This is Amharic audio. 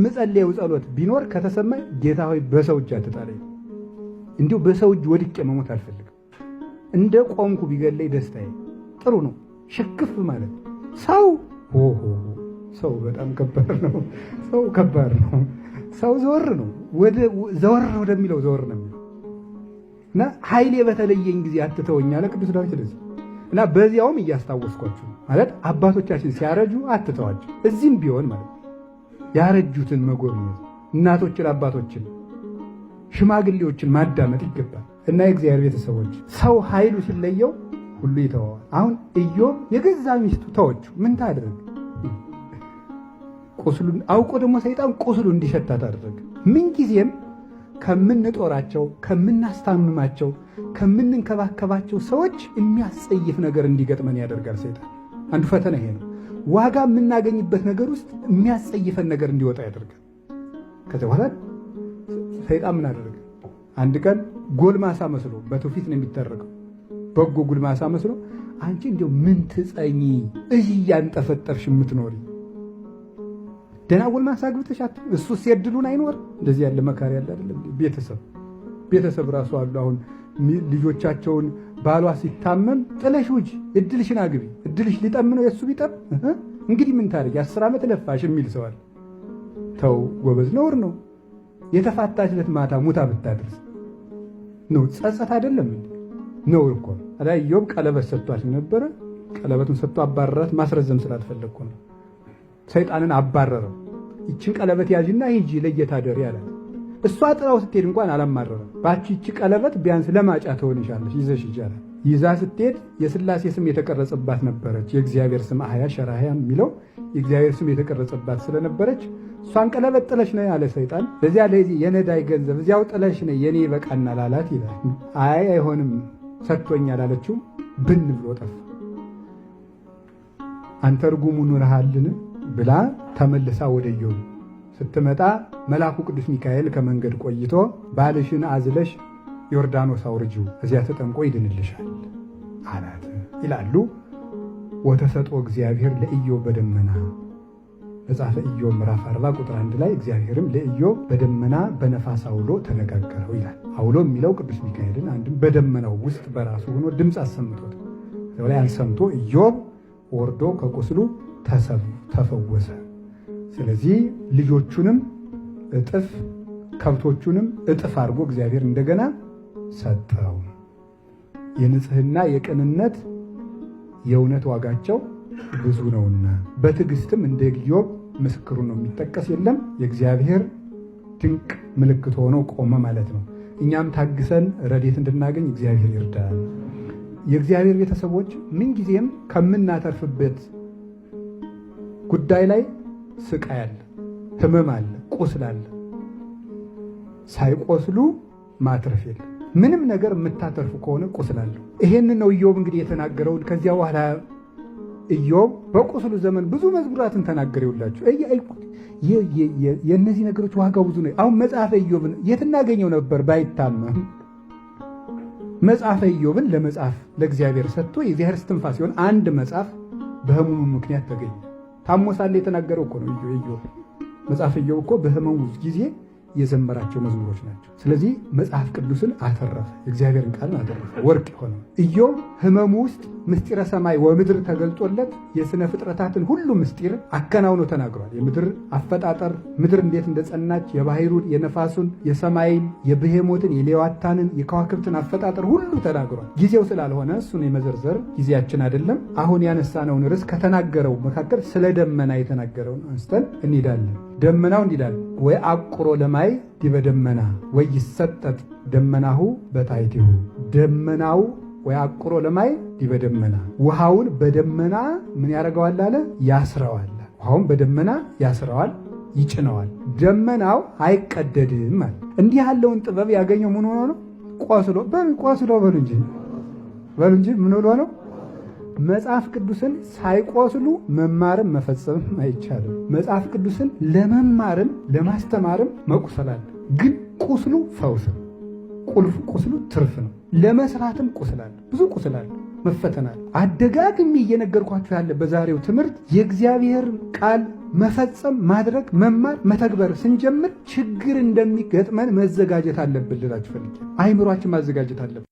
ምጸልየው ጸሎት ቢኖር ከተሰማኝ ጌታ ሆይ በሰው እጅ አትጣለኝ፣ እንዲሁ በሰው እጅ ወድቄ መሞት አልፈልግም። እንደ ቆምኩ ቢገለይ ደስታዬ። ጥሩ ነው ሽክፍ ማለት ሰው በጣም ከባድ ነው። ሰው ከባድ ነው። ሰው ዘወር ነው ወደሚለው ዘወር ነው እና ኃይሌ በተለየኝ ጊዜ አትተወኝ አለ ቅዱስ ዳዊት። ስለዚህ እና በዚያውም እያስታወስኳችሁ ማለት አባቶቻችን ሲያረጁ አትተዋቸው። እዚህም ቢሆን ማለት ያረጁትን መጎብኘት፣ እናቶችን፣ አባቶችን፣ ሽማግሌዎችን ማዳመጥ ይገባል። እና የእግዚአብሔር ቤተሰቦች ሰው ኃይሉ ሲለየው ሁሉ ይተዋል። አሁን ኢዮብ የገዛ ሚስቱ ተወችው። ምን ታደርግ? ቁስሉን አውቆ ደግሞ ሰይጣን ቁስሉ እንዲሸታት አደረገ። ምን ጊዜም ከምንጦራቸው፣ ከምናስታምማቸው፣ ከምንንከባከባቸው ሰዎች የሚያስጸይፍ ነገር እንዲገጥመን ያደርጋል ሰይጣን። አንዱ ፈተና ይሄ ነው። ዋጋ የምናገኝበት ነገር ውስጥ የሚያስጸይፈን ነገር እንዲወጣ ያደርጋል። ከዚያ በኋላ ሰይጣን ምን አደረገ? አንድ ቀን ጎልማሳ መስሎ በትውፊት ነው የሚተረከው። በጎ ጎልማሳ መስሎ አንቺ እንዲያው ምን ትጸኚ እዚህ ያንጠፈጠርሽ የምትኖሪ ደህና ጎልማሳ አግብተሽ እሱስ የድሉን አይኖር? እንደዚህ ያለ መካሪ ያለ አይደለም። ቤተሰብ ራሱ አሉ። አሁን ልጆቻቸውን ባሏ ሲታመም ጥለሽ ውጪ፣ እድልሽን አግቢ፣ እድልሽ ሊጠምነው የእሱ ቢጠም እንግዲህ ምን ታደርጊ 10 ዓመት ለፋሽ የሚል ሰዋል። ተው ጎበዝ፣ ነውር ነው። የተፋታች ዕለት ማታ ሙታ ብታደርስ ነው ጸጸት አይደለም? ነውር እኮ አዳ ኢዮብ ቀለበት ሰጥቷት ነበረ። ቀለበቱን ሰጥቶ አባረራት። ማስረዘም ስላልፈለግኩ ነው። ሰይጣንን አባረረው። ይችን ቀለበት ያዥና ሂጂ ለጌታ ደሪ አላት። እሷ ጥራው ስትሄድ እንኳን አላማረረም። ባቺ ይቺ ቀለበት ቢያንስ ለማጫ ትሆንሻለች፣ ይዘሽ ይጃላ። ይዛ ስትሄድ የሥላሴ ስም የተቀረጸባት ነበረች። የእግዚአብሔር ስም አህያ ሸራህያ የሚለው የእግዚአብሔር ስም የተቀረጸባት ስለነበረች እሷን ቀለበት ጥለሽ ነው ያለ ሰይጣን። በዚያ ለዚህ የነዳይ ገንዘብ እዚያው ጥለሽ ነው የኔ ይበቃናል አላት ይላል። አይ አይሆንም ሰጥቶኛል አለችው። ብን ብሎ ጠፋ። አንተ ርጉሙን ኑረሃልን ብላ ተመልሳ ወደ ኢዮብ ስትመጣ መልአኩ ቅዱስ ሚካኤል ከመንገድ ቆይቶ ባልሽን አዝለሽ ዮርዳኖስ አውርጂው እዚያ ተጠምቆ ይድንልሻል አላት ይላሉ። ወተሰጥኦ እግዚአብሔር ለኢዮብ በደመና መጽሐፈ ኢዮብ ምዕራፍ 40 ቁጥር 1 ላይ እግዚአብሔርም ለኢዮብ በደመና በነፋስ አውሎ ተነጋገረው ይላል። አውሎ የሚለው ቅዱስ ሚካኤልን አንድም በደመናው ውስጥ በራሱ ሆኖ ድምፅ አሰምቶት ላይ አንሰምቶ ኢዮብ ወርዶ ከቁስሉ ተፈወሰ። ስለዚህ ልጆቹንም እጥፍ ከብቶቹንም እጥፍ አድርጎ እግዚአብሔር እንደገና ሰጠው። የንጽህና የቅንነት የእውነት ዋጋቸው ብዙ ነውና በትዕግስትም እንደ ኢዮብ ምስክሩ ነው የሚጠቀስ የለም። የእግዚአብሔር ድንቅ ምልክት ሆኖ ቆመ ማለት ነው። እኛም ታግሰን ረድኤት እንድናገኝ እግዚአብሔር ይርዳል። የእግዚአብሔር ቤተሰቦች ምንጊዜም ከምናተርፍበት ጉዳይ ላይ ስቃይ አለ፣ ህመም አለ፣ ቁስል አለ። ሳይቆስሉ ማትረፍ የለም። ምንም ነገር የምታተርፉ ከሆነ ቁስል አለው። ይሄንን ነው ኢዮብ እንግዲህ የተናገረውን። ከዚያ በኋላ ኢዮብ በቁስሉ ዘመን ብዙ መዝሙራትን ተናገረ። ይውላችሁ የእነዚህ ነገሮች ዋጋው ብዙ ነው። አሁን መጽሐፈ ኢዮብን የት እናገኘው ነበር ባይታመም? መጽሐፈ ኢዮብን ለመጽሐፍ ለእግዚአብሔር ሰጥቶ የእግዚአብሔር እስትንፋስ ሲሆን አንድ መጽሐፍ በህመሙ ምክንያት ተገኘ። ታሞ ሳለ የተናገረው እኮ ነው ኢዮብ። መጽሐፈ ኢዮብ እኮ በህመሙ ጊዜ የዘመራቸው መዝሙሮች ናቸው። ስለዚህ መጽሐፍ ቅዱስን አተረፈ፣ የእግዚአብሔርን ቃልን አተረፈ፣ ወርቅ ሆነ። ኢዮብ ህመሙ ውስጥ ምስጢረ ሰማይ ወምድር ተገልጦለት የሥነ ፍጥረታትን ሁሉ ምስጢር አከናውኖ ተናግሯል። የምድር አፈጣጠር፣ ምድር እንዴት እንደጸናች፣ የባህሩን፣ የነፋሱን፣ የሰማይን፣ የብሄሞትን፣ የሌዋታንን፣ የከዋክብትን አፈጣጠር ሁሉ ተናግሯል። ጊዜው ስላልሆነ እሱን የመዘርዘር ጊዜያችን አይደለም። አሁን ያነሳነውን ርዕስ ከተናገረው መካከል ስለ ደመና የተናገረውን አንስተን እንሄዳለን። ደመናው እንዲላል ወይ አቁሮ ለማይ ዲበ ደመና ወይ ይሰጠት ደመናሁ በታይቲሁ። ደመናው ወይ አቁሮ ለማይ ዲበ ደመና፣ ውሃውን በደመና ምን ያደርገዋል አለ? ያስረዋል። ውሃውን በደመና ያስረዋል፣ ይጭነዋል። ደመናው አይቀደድም አለ። እንዲህ ያለውን ጥበብ ያገኘው ምን ሆኖ ነው? ቆስሎ በሉ እንጂ ምን ሆኖ ነው? መጽሐፍ ቅዱስን ሳይቆስሉ መማርም መፈጸምም አይቻልም። መጽሐፍ ቅዱስን ለመማርም ለማስተማርም መቁሰል አለ። ግን ቁስሉ ፈውስ ነው። ቁስሉ ትርፍ ነው። ለመስራትም ቁስል አለ፣ ብዙ ቁስል አለ። መፈተናል። አደጋግሜ እየነገርኳችሁ ያለ በዛሬው ትምህርት የእግዚአብሔር ቃል መፈጸም፣ ማድረግ፣ መማር፣ መተግበር ስንጀምር ችግር እንደሚገጥመን መዘጋጀት አለብን ልላችሁ ፈልጌ። አይምሯችን ማዘጋጀት አለብን።